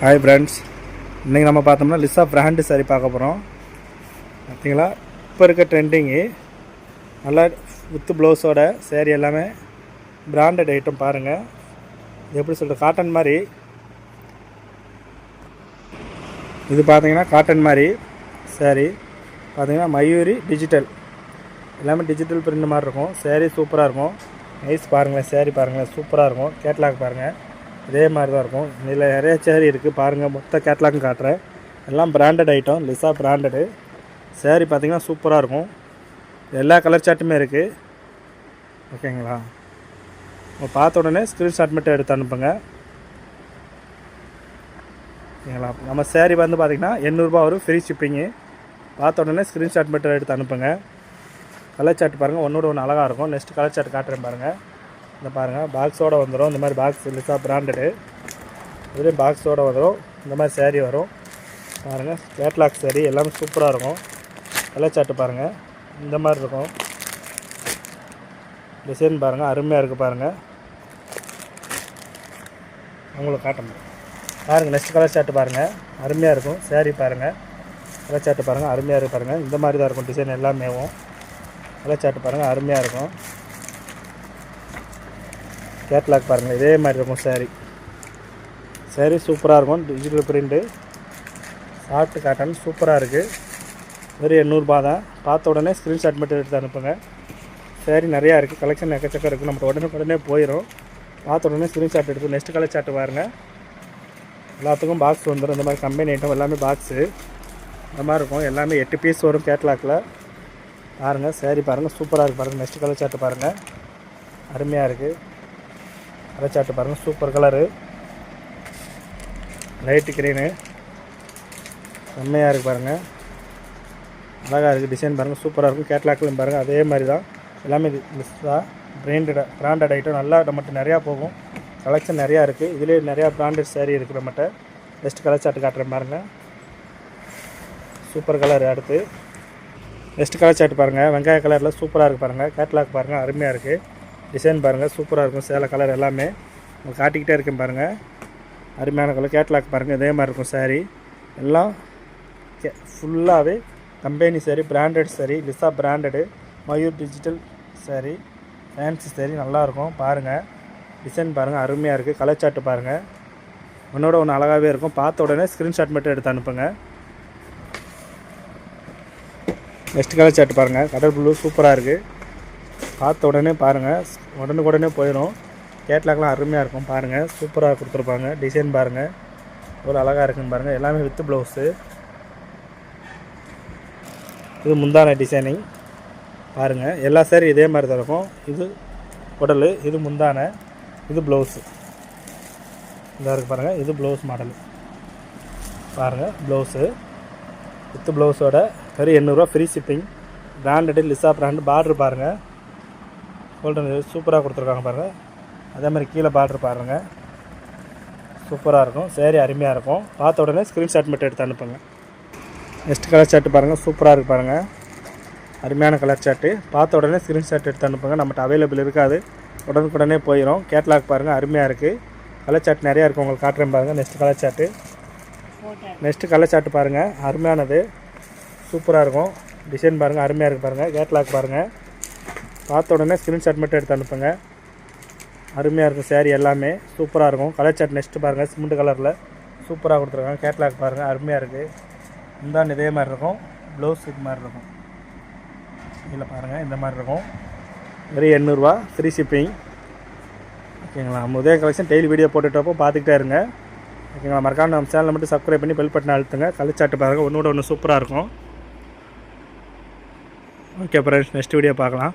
Hi friends, இன்றைக்கி நம்ம பார்த்தோம்னா லிசா பிராண்டு சாரி பார்க்க போகிறோம். பார்த்தீங்களா, இப்போ இருக்க ட்ரெண்டிங்கு நல்லா வித்து ப்ளவுஸோட சேரீ எல்லாமே பிராண்டட் ஐட்டம் பாருங்கள். எப்படி சொல்கிறது, காட்டன் மாதிரி. இது பார்த்தீங்கன்னா காட்டன் மாதிரி சேரீ. பார்த்தீங்கன்னா மயூரி டிஜிட்டல் எல்லாமே டிஜிட்டல் பிரிண்ட் மாதிரி இருக்கும். சேரீ சூப்பராக இருக்கும். நைஸ் பாருங்களேன், சேரீ பாருங்களேன், சூப்பராக இருக்கும். கேட்லாக் பாருங்கள், இதே மாதிரி தான் இருக்கும். இதில் நிறைய சேரீ இருக்குது பாருங்கள். மொத்த கேட்லாக்கும் காட்டுறேன். எல்லாம் branded item, Lisa branded. Sari பார்த்திங்கன்னா சூப்பராக இருக்கும். எல்லா கலர் சார்ட்டுமே இருக்குது. ஓகேங்களா, பார்த்த உடனே ஸ்க்ரீன்ஷாட் மட்டும் எடுத்து அனுப்புங்க. ஓகேங்களா, நம்ம சேரீ வந்து பார்த்திங்கன்னா 800 வரும், ஃப்ரீ ஷிப்பிங்கு. பார்த்த உடனே ஸ்க்ரீன்ஷாட் மட்டும் எடுத்து அனுப்புங்க. கலர் சார்ட் பாருங்கள், ஒன்றோட ஒன்று அழகாக இருக்கும். நெக்ஸ்ட் கலர் சார்ட் காட்டுறேன் பாருங்கள். இந்த பாருங்கள், பாக்ஸோடு வந்துடும். இந்த மாதிரி பாக்ஸ் லிசா பிராண்டடு. இதுலேயும் பாக்ஸோடு வந்துடும். இந்த மாதிரி சேரீ வரும் பாருங்கள். கேட்லாக் சேரீ எல்லாமே சூப்பராக இருக்கும். கலர் சார்ட்டு பாருங்கள், இந்த மாதிரி இருக்கும். டிசைன் பாருங்கள், அருமையாக இருக்குது பாருங்கள். உங்களுக்கு காட்டணும் பாருங்கள். நெக்ஸ்ட் கலர் சார்ட்டு பாருங்கள், அருமையாக இருக்கும். சேரீ பாருங்கள், கலர் சார்ட்டு பாருங்கள், அருமையாக இருக்குது பாருங்கள். இந்த மாதிரி தான் இருக்கும் டிசைன் எல்லாமேவும். கலர் சார்ட்டு பாருங்கள், அருமையாக இருக்கும். கேட்லாக் பாருங்கள், இதே மாதிரி இருக்கும். சேரீ சூப்பராக இருக்கும். டிஜிட்டல் பிரிண்ட்டு, சாஃப்ட் காட்டன், சூப்பராக இருக்குது. வெறும் 800 தான். பார்த்த உடனே ஸ்க்ரீன்ஷாட் மட்டும் எடுத்து அனுப்புங்க. சேரீ நிறையா இருக்குது, கலெக்ஷன் எக்கச்சக்கம் இருக்குது. நம்ம உடனே போயிடும். பார்த்த உடனே ஸ்க்ரீன்ஷாட் எடுத்து நெக்ஸ்ட் கலர் சார்ட்டு பாருங்கள். எல்லாத்துக்கும் பாக்ஸ் வந்துடும். இந்த மாதிரி கம்பெனி ஐட்டம் எல்லாமே பாக்ஸு இந்த மாதிரி இருக்கும். எல்லாமே 8 பீஸ் வரும் கேட்லாக்கில். பாருங்கள், சேரீ பாருங்கள், சூப்பராக இருக்குது பாருங்கள். நெக்ஸ்ட் கலர் சார்ட்டு பாருங்கள், அருமையாக இருக்குது. கலர் சார்ட்டு பாருங்கள், சூப்பர் கலரு, லைட்டு க்ரீனு, செம்மையாக இருக்குது பாருங்கள். அழகாக இருக்குது. டிசைன் பாருங்கள், சூப்பராக இருக்கும். கேட்லாக்லையும் பாருங்கள், அதே மாதிரி தான். எல்லாமே லிஸ்டாக பிராண்டட் ஐட்டம். நல்லா நம்மகிட்ட நிறையா போகும். கலெக்ஷன் நிறையா இருக்குது. இதிலே நிறையா பிராண்டட் சேரீ இருக்குது நம்மகிட்ட. நெக்ஸ்ட் கலர் சார்ட்டு காட்டுறேன் பாருங்கள், சூப்பர் கலர். அடுத்து நெக்ஸ்ட் கலர் சார்ட்டு பாருங்கள், வெங்காய கலரில் சூப்பராக இருக்குது பாருங்கள். கேட்லாக் பாருங்கள், அருமையாக இருக்குது. டிசைன் பாருங்கள், சூப்பராக இருக்கும். சேலை கலர் எல்லாமே உங்களுக்கு காட்டிக்கிட்டே இருக்கேன் பாருங்கள். அருமையான கலர். கேட்லாக் பாருங்கள், இதே மாதிரி இருக்கும். சேரீ எல்லாம் ஃபுல்லாகவே company sari, branded sari, Lisa branded, Mayur digital sari, fancy sari. நல்லாயிருக்கும் பாருங்கள். டிசைன் பாருங்கள், அருமையாக இருக்குது. கலர் சார்ட்டு பாருங்கள், ஒன்றோட ஒன்று அழகாகவே இருக்கும். பார்த்த உடனே ஸ்க்ரீன்ஷாட் மட்டும் எடுத்து அனுப்புங்க. நெக்ஸ்ட் கலர் சார்ட்டு பாருங்கள், கடல் ப்ளூ, சூப்பராக இருக்குது. பார்த்த உடனே பாருங்கள், உடனே போயிடும். கேட்லாக்லாம் அருமையாக இருக்கும் பாருங்கள். சூப்பராக கொடுத்துருப்பாங்க. டிசைன் பாருங்கள், ஒரு அழகாக இருக்குன்னு பாருங்கள். எல்லாமே வித்து ப்ளவுஸு. இது முந்தான டிசைனிங் பாருங்கள். எல்லா சேரீ இதே மாதிரி தான் இருக்கும். இது உடல், இது முந்தான, இது ப்ளவுஸு. இதாக இருக்குது பாருங்கள். இது ப்ளவுஸ் மாடலு பாருங்கள். ப்ளவுஸு வித்து ப்ளவுஸோட வெறும் 800 free shipping. Branded, Lisa brand. Border பாருங்கள், கோல்டன் சூப்பராக கொடுத்துருக்காங்க பாருங்கள். அதே மாதிரி கீழே பார்ட்ரு பாருங்கள், சூப்பராக இருக்கும். சேரீ அருமையாக இருக்கும். பார்த்த உடனே ஸ்க்ரீன்ஷாட் மட்டும் எடுத்து அனுப்புங்க. நெக்ஸ்ட் கலர் சார்ட்டு பாருங்கள், சூப்பராக இருக்குது பாருங்கள். அருமையான கலர் சார்ட்டு. பார்த்த உடனே ஸ்க்ரீன்ஷாட் எடுத்து அனுப்புங்க. நம்மகிட்ட அவைலபிள் இருக்காது, உடனே போயிடும். கேட்லாக் பாருங்கள், அருமையாக இருக்குது. கலர் சார்ட் நிறையா இருக்குது, உங்களுக்கு காட்டுறேன் பாருங்கள். Next colour chart, next colour chart பாருங்கள், அருமையானது, சூப்பராக இருக்கும். டிசைன் பாருங்கள், அருமையாக இருக்குது பாருங்கள். கேட்லாக் பாருங்கள். பார்த்த உடனே ஸ்க்ரீன்ஷாட் மட்டும் எடுத்து அனுப்புங்க. அருமையாக இருக்கும். சேரீ எல்லாமே சூப்பராக இருக்கும். கலர் சார்ட் நெக்ஸ்ட்டு பாருங்கள், சிமெண்ட் கலரில் சூப்பராக கொடுத்துருக்காங்க. கேட்லாக் பாருங்கள், அருமையாக இருக்குது. முந்தான இதே மாதிரி இருக்கும். ப்ளவுஸ் இது மாதிரி இருக்கும். இதில் பாருங்கள், இந்த மாதிரி இருக்கும். வெறும் 800 ஃப்ரீ ஷிப்பிங். ஓகேங்களா, முதல் கலெக்ஷன் டெய்லி வீடியோ போட்டுட்டப்போ பார்த்துக்கிட்டே இருங்க. ஓகேங்களா, மறக்காம நம்ம சேனலை மட்டும் சப்ஸ்கிரைப் பண்ணி பெல் பட்டனை அழுத்துங்க. கலர் சார்ட்டு பாருங்கள், ஒன்றோட ஒன்று சூப்பராக இருக்கும். ஓகே ஃப்ரெண்ட்ஸ், நெக்ஸ்ட் வீடியோ பார்க்கலாம்.